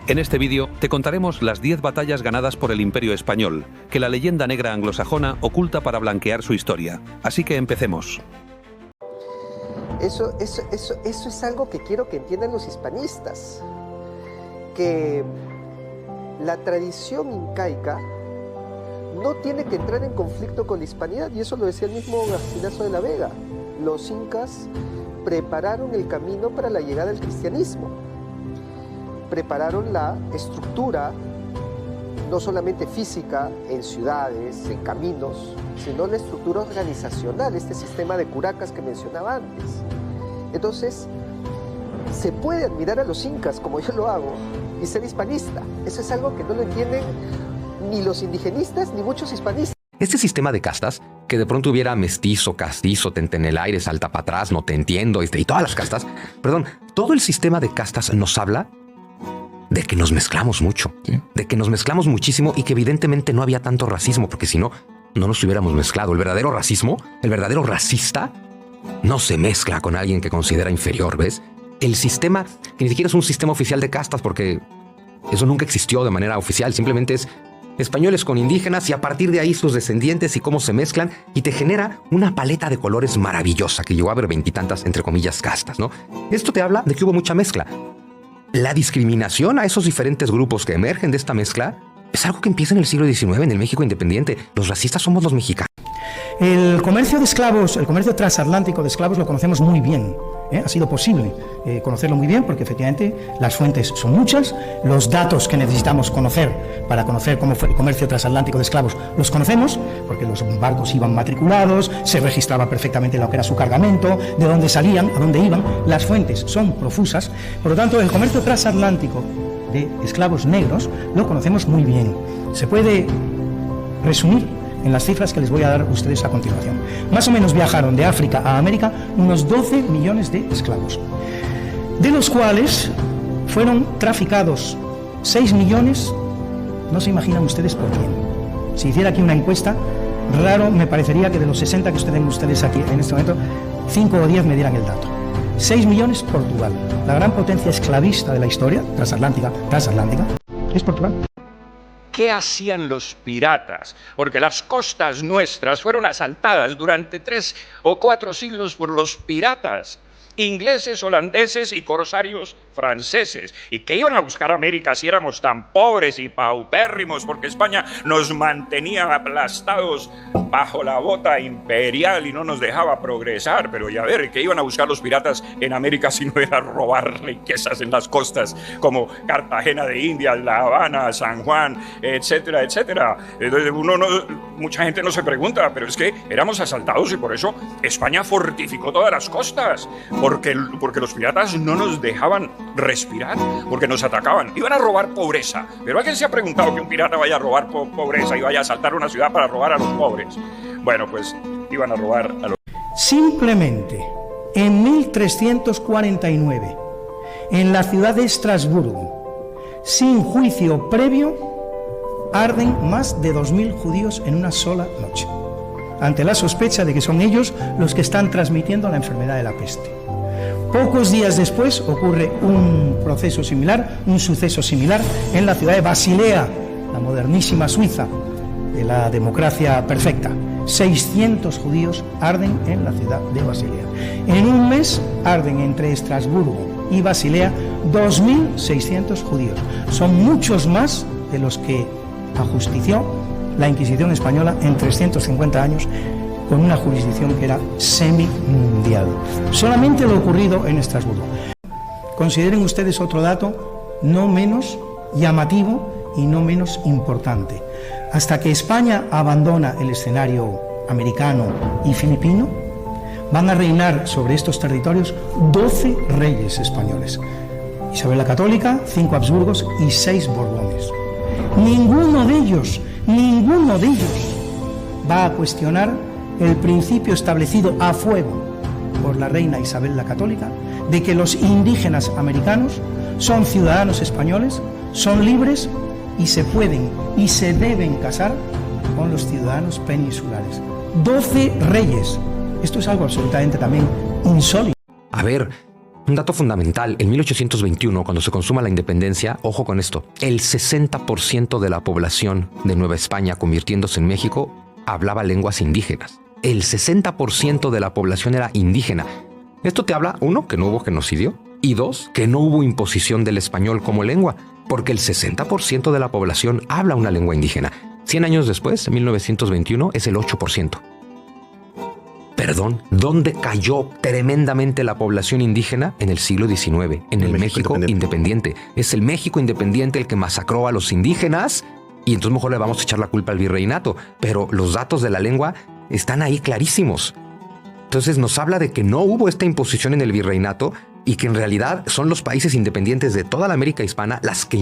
En este vídeo te contaremos las 10 batallas ganadas por el Imperio Español, que la leyenda negra anglosajona oculta para blanquear su historia. Así que empecemos. Eso es algo que quiero que entiendan los hispanistas, que la tradición incaica no tiene que entrar en conflicto con la hispanidad, y eso lo decía el mismo Garcilaso de la Vega. Los incas prepararon el camino para la llegada del cristianismo, prepararon la estructura, no solamente física, en ciudades, en caminos, sino la estructura organizacional, este sistema de curacas que mencionaba antes. Entonces, se puede admirar a los incas, como yo lo hago, y ser hispanista. Eso es algo que no lo entienden ni los indigenistas ni muchos hispanistas. Este sistema de castas, que de pronto hubiera mestizo, castizo, tente en el aire, salta para atrás, no te entiendo, y todas las castas, todo el sistema de castas nos habla de que nos mezclamos mucho, ¿sí? De que nos mezclamos muchísimo y que evidentemente no había tanto racismo, porque si no, no nos hubiéramos mezclado. El verdadero racismo, el verdadero racista, no se mezcla con alguien que considera inferior, ¿ves? El sistema, que ni siquiera es un sistema oficial de castas, porque eso nunca existió de manera oficial, simplemente es españoles con indígenas y a partir de ahí sus descendientes y cómo se mezclan, y te genera una paleta de colores maravillosa que llegó a haber 20 y tantas, entre comillas, castas, ¿no? Esto te habla de que hubo mucha mezcla. La discriminación a esos diferentes grupos que emergen de esta mezcla es algo que empieza en el siglo XIX, en el México independiente. Los racistas somos los mexicanos. El comercio de esclavos, el comercio transatlántico de esclavos lo conocemos muy bien. Ha sido posible conocerlo muy bien porque efectivamente las fuentes son muchas, los datos que necesitamos conocer para conocer cómo fue el comercio transatlántico de esclavos los conocemos, porque los barcos iban matriculados, se registraba perfectamente lo que era su cargamento, de dónde salían, a dónde iban, las fuentes son profusas. Por lo tanto, el comercio transatlántico de esclavos negros lo conocemos muy bien. Se puede resumir en las cifras que les voy a dar a ustedes a continuación. Más o menos viajaron de África a América unos 12 millones de esclavos, de los cuales fueron traficados 6 millones, no se imaginan ustedes por quién. Si hiciera aquí una encuesta, raro me parecería que de los 60 que tienen ustedes aquí en este momento, 5 o 10 me dieran el dato. 6 millones Portugal, la gran potencia esclavista de la historia, transatlántica, es Portugal. ¿Qué hacían los piratas? Porque las costas nuestras fueron asaltadas durante 3 o 4 siglos por los piratas, ingleses, holandeses y corsarios franceses. ¿Y qué iban a buscar América si éramos tan pobres y paupérrimos? Porque España nos mantenía aplastados bajo la bota imperial y no nos dejaba progresar. Pero ya ver, ¿qué iban a buscar los piratas en América si no era robar riquezas en las costas como Cartagena de Indias, La Habana, San Juan, etcétera, etcétera? Entonces mucha gente no se pregunta, pero es que éramos asaltados y por eso España fortificó todas las costas. Porque los piratas no nos dejaban respirar, porque nos atacaban. Iban a robar pobreza. Pero ¿alguien se ha preguntado que un pirata vaya a robar pobreza y vaya a asaltar una ciudad para robar a los pobres? Bueno, pues iban a robar a los... Simplemente, en 1349, en la ciudad de Estrasburgo, sin juicio previo, arden más de 2000 judíos en una sola noche, ante la sospecha de que son ellos los que están transmitiendo la enfermedad de la peste. Pocos días después ocurre un proceso similar, un suceso similar en la ciudad de Basilea, la modernísima Suiza de la democracia perfecta. 600 judíos arden en la ciudad de Basilea. En un mes arden entre Estrasburgo y Basilea 2.600 judíos. Son muchos más de los que ajustició la Inquisición española en 350 años, con una jurisdicción que era semi-mundial. Solamente lo ocurrido en Estrasburgo. Consideren ustedes otro dato no menos llamativo y no menos importante. Hasta que España abandona el escenario americano y filipino, van a reinar sobre estos territorios 12 reyes españoles. Isabel la Católica, 5 Habsburgos y 6 Borbones. Ninguno de ellos va a cuestionar el principio establecido a fuego por la reina Isabel la Católica de que los indígenas americanos son ciudadanos españoles, son libres y se pueden y se deben casar con los ciudadanos peninsulares. 12 reyes. Esto es algo absolutamente también insólito. A ver, Un dato fundamental, en 1821, cuando se consuma la independencia, ojo con esto, el 60% de la población de Nueva España, convirtiéndose en México, hablaba lenguas indígenas. El 60% de la población era indígena. Esto te habla, uno, que no hubo genocidio, y dos, que no hubo imposición del español como lengua, porque el 60% de la población habla una lengua indígena. 100 años después, en 1921, es el 8%. Perdón, ¿dónde cayó tremendamente la población indígena? En el siglo XIX, en el México independiente. Es el México independiente el que masacró a los indígenas y entonces mejor le vamos a echar la culpa al virreinato. Pero los datos de la lengua están ahí clarísimos. Entonces nos habla de que no hubo esta imposición en el virreinato y que en realidad son los países independientes de toda la América hispana los que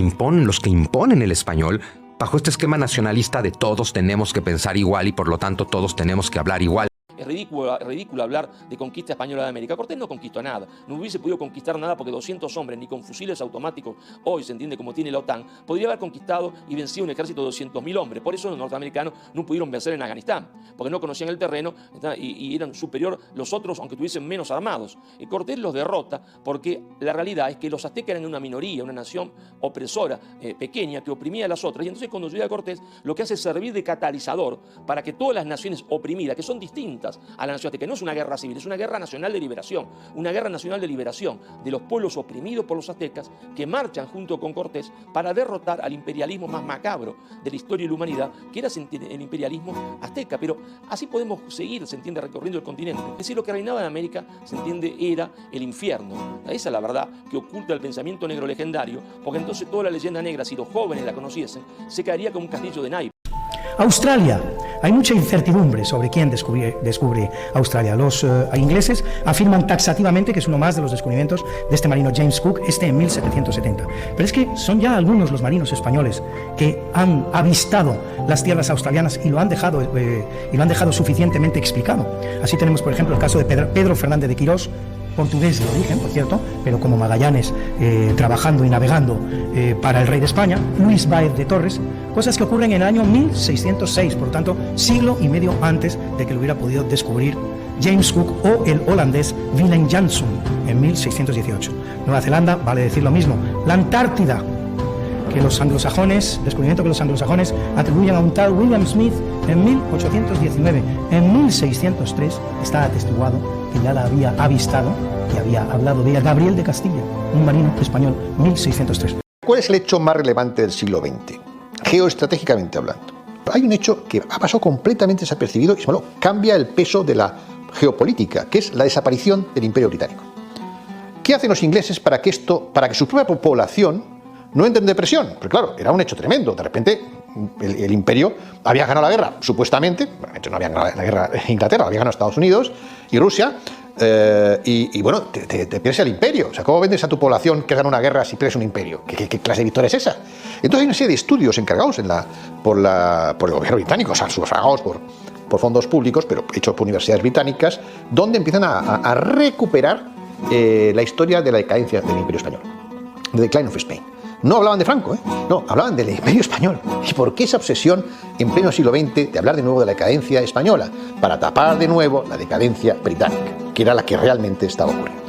imponen el español bajo este esquema nacionalista de todos tenemos que pensar igual y por lo tanto todos tenemos que hablar igual. Es ridículo hablar de conquista española de América. Cortés no conquistó nada, no hubiese podido conquistar nada porque 200 hombres, ni con fusiles automáticos, hoy se entiende como tiene la OTAN, podría haber conquistado y vencido un ejército de 200.000 hombres. Por eso los norteamericanos no pudieron vencer en Afganistán, porque no conocían el terreno y eran superior los otros, aunque tuviesen menos armados. Y Cortés los derrota porque la realidad es que los aztecas eran una minoría, una nación opresora, pequeña, que oprimía a las otras. Y entonces cuando llega Cortés, lo que hace es servir de catalizador para que todas las naciones oprimidas, que son distintas a la nación azteca, no es una guerra civil, es una guerra nacional de liberación, una guerra nacional de liberación de los pueblos oprimidos por los aztecas que marchan junto con Cortés para derrotar al imperialismo más macabro de la historia de la humanidad, que era el imperialismo azteca. Pero así podemos seguir, se entiende, recorriendo el continente. Es decir, lo que reinaba en América, se entiende, era el infierno. Esa es la verdad que oculta el pensamiento negro legendario, porque entonces toda la leyenda negra, si los jóvenes la conociesen, se caería como un castillo de naipes. Australia. Hay mucha incertidumbre sobre quién descubre Australia. Los ingleses afirman taxativamente que es uno más de los descubrimientos de este marino James Cook, en 1770. Pero es que son ya algunos los marinos españoles que han avistado las tierras australianas y lo han dejado suficientemente explicado. Así tenemos, por ejemplo, el caso de Pedro Fernández de Quirós, portugués de origen, por cierto, pero como Magallanes trabajando y navegando para el rey de España, Luis Báez de Torres, cosas que ocurren en el año 1606, por lo tanto, siglo y medio antes de que lo hubiera podido descubrir James Cook o el holandés Willem Jansson en 1618. Nueva Zelanda, vale decir lo mismo. La Antártida, descubrimiento que los anglosajones atribuyen a un tal William Smith en 1819. En 1603 está atestiguado que ya la había avistado y había hablado de ella Gabriel de Castilla, un marino español, 1603. ¿Cuál es el hecho más relevante del siglo XX, geoestratégicamente hablando? Hay un hecho que ha pasado completamente desapercibido y cambia el peso de la geopolítica, que es la desaparición del Imperio Británico. ¿Qué hacen los ingleses para que su propia población no entre en depresión? Porque claro, era un hecho tremendo. De repente el imperio había ganado la guerra, supuestamente. Bueno, no había ganado la guerra Inglaterra, había ganado Estados Unidos y Rusia. Y bueno, te pierdes el imperio. O sea, ¿cómo vendes a tu población que gana una guerra si pierdes un imperio? ¿Qué clase de victoria es esa? Entonces hay una serie de estudios encargados por el gobierno británico, o sea, sufragados por fondos públicos, pero hechos por universidades británicas, donde empiezan a recuperar la historia de la decadencia del Imperio Español, The Decline of Spain. No hablaban de Franco, no, hablaban del Imperio Español. ¿Y por qué esa obsesión en pleno siglo XX de hablar de nuevo de la decadencia española? Para tapar de nuevo la decadencia británica, que era la que realmente estaba ocurriendo.